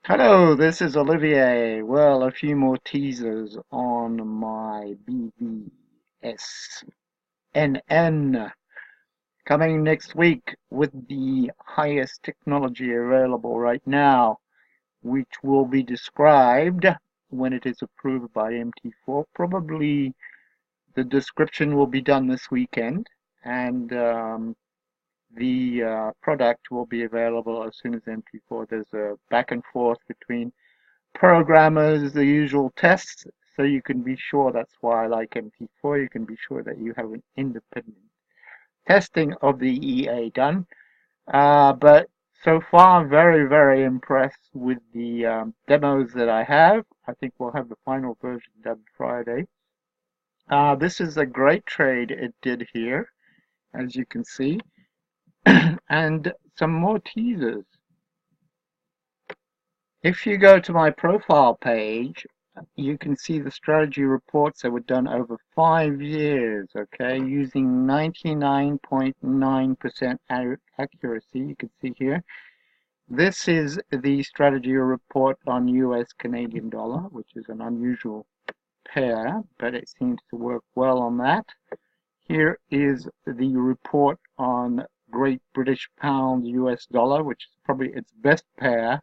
Hello, this is Olivier. Well, a few more teasers on my BBSNN coming next week with the highest technology available right now, which will be described when it is approved by MT4. Probably the description will be done this weekend, and the product will be available as soon as MT4. There's a back and forth between programmers, the usual tests, so you can be sure. That's why I like MT4. You can be sure that you have an independent testing of the EA done. But so far, I'm very, very impressed with the demos that I have. I think we'll have the final version done Friday. This is a great trade it did here, as you can see, and some more teasers. If you go to my profile page, you can see the strategy reports that were done over 5 years, okay, using 99.9% accuracy. You can see here. This is the strategy report on US Canadian dollar, which is an unusual pair, but it seems to work well on that. Here is the report on Great British Pound US dollar, which is probably its best pair.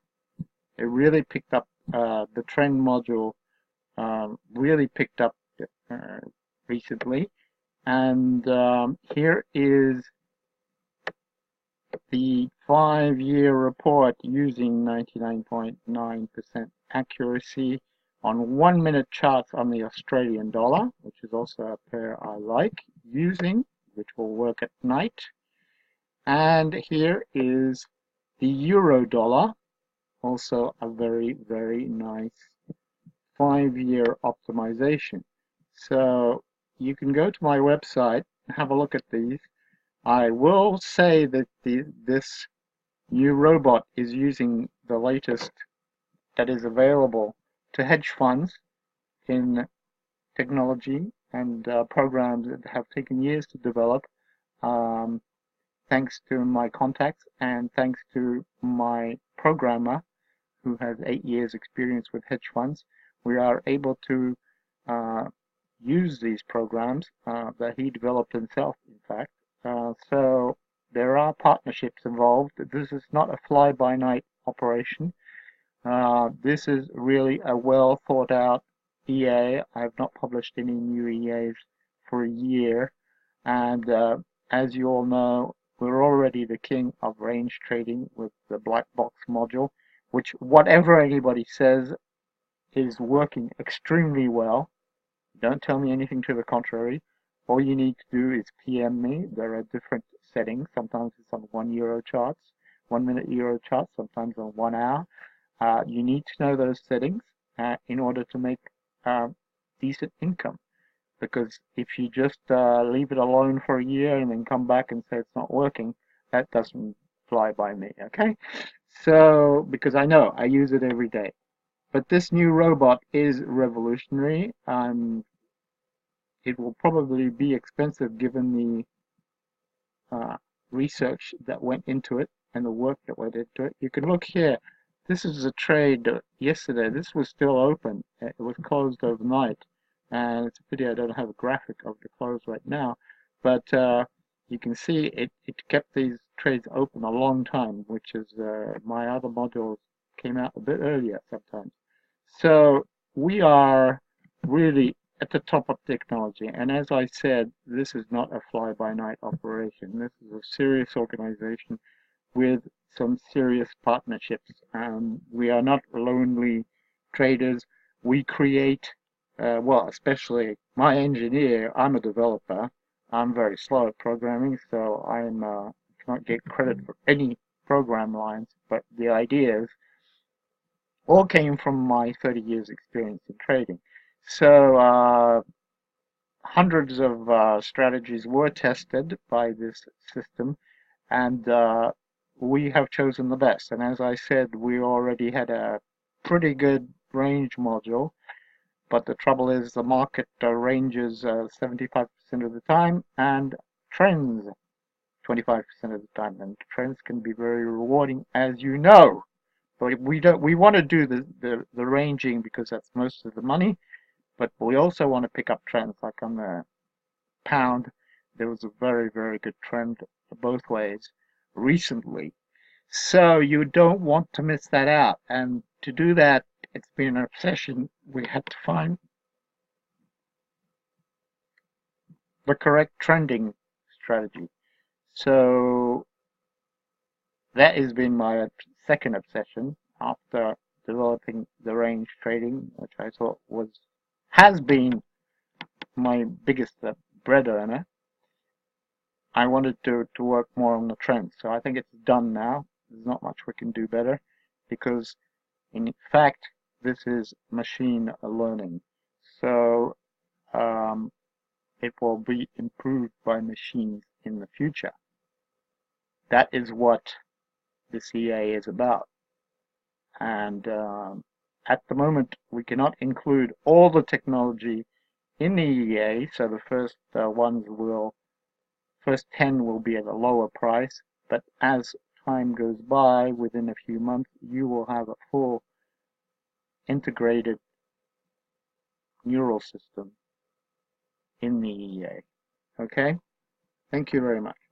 It really picked up, the trend module really picked up uh, recently. And here is the 5-year report using 99.9% accuracy on 1-minute charts on the Australian dollar, which is also a pair I like using, which will work at night. And here is the euro dollar, also a very, very nice 5-year optimization. So you can go to my website and have a look at these. I will say that this new robot is using the latest that is available to hedge funds in technology and programs that have taken years to develop. Um, Thanks to my contacts and thanks to my programmer who has 8 years experience with hedge funds, we are able to uh, use these programs that he developed himself, in fact. So there are partnerships involved. This is not a fly-by-night operation. This is really a well thought out EA. I have not published any new EAs for a year. And as you all know, we're already the king of range trading with the black box module, which whatever anybody says is working extremely well. Don't tell me anything to the contrary. All you need to do is PM me. There are different settings. Sometimes it's on 1 euro charts, 1 minute euro charts, sometimes on 1 hour. You need to know those settings in order to make uh, decent income. Because if you just leave it alone for a year and then come back and say it's not working, that doesn't fly by me, okay? So, because I know, I use it every day. But this new robot is revolutionary. It will probably be expensive given the research that went into it and the work that went into it. You can look here. This is a trade yesterday. This was still open. It was closed overnight. And it's a pity I don't have a graphic of the close right now. But you can see it kept these trades open a long time, which is my other modules came out a bit earlier sometimes. So we are really at the top of technology. And as I said, this is not a fly-by-night operation. This is a serious organization with some serious partnerships. We are not lonely traders. We create, well, especially my engineer, I'm a developer. I'm very slow at programming, so I'm cannot get credit for any program lines, but the ideas all came from my 30 years experience in trading. So hundreds of strategies were tested by this system, and we have chosen the best. And as I said, we already had a pretty good range module, but the trouble is the market ranges 75% of the time and trends 25% of the time. And trends can be very rewarding, as you know. But we want to do the ranging because that's most of the money, but we also want to pick up trends. Like on the pound, there was a very, very good trend both ways recently. So you don't want to miss that out. And to do that, it's been an obsession. We had to find the correct trending strategy. So that has been my second obsession after developing the range trading, which I thought has been my biggest bread earner. I wanted to work more on the trends. So I think it's done now. There's not much we can do better because in fact, this is machine learning. So it will be improved by machines in the future. That is what the CA is about. And at the moment, we cannot include all the technology in the EA. So the first first 10 will be at a lower price. But as time goes by, within a few months, you will have a full integrated neural system in the EA. Okay? Thank you very much.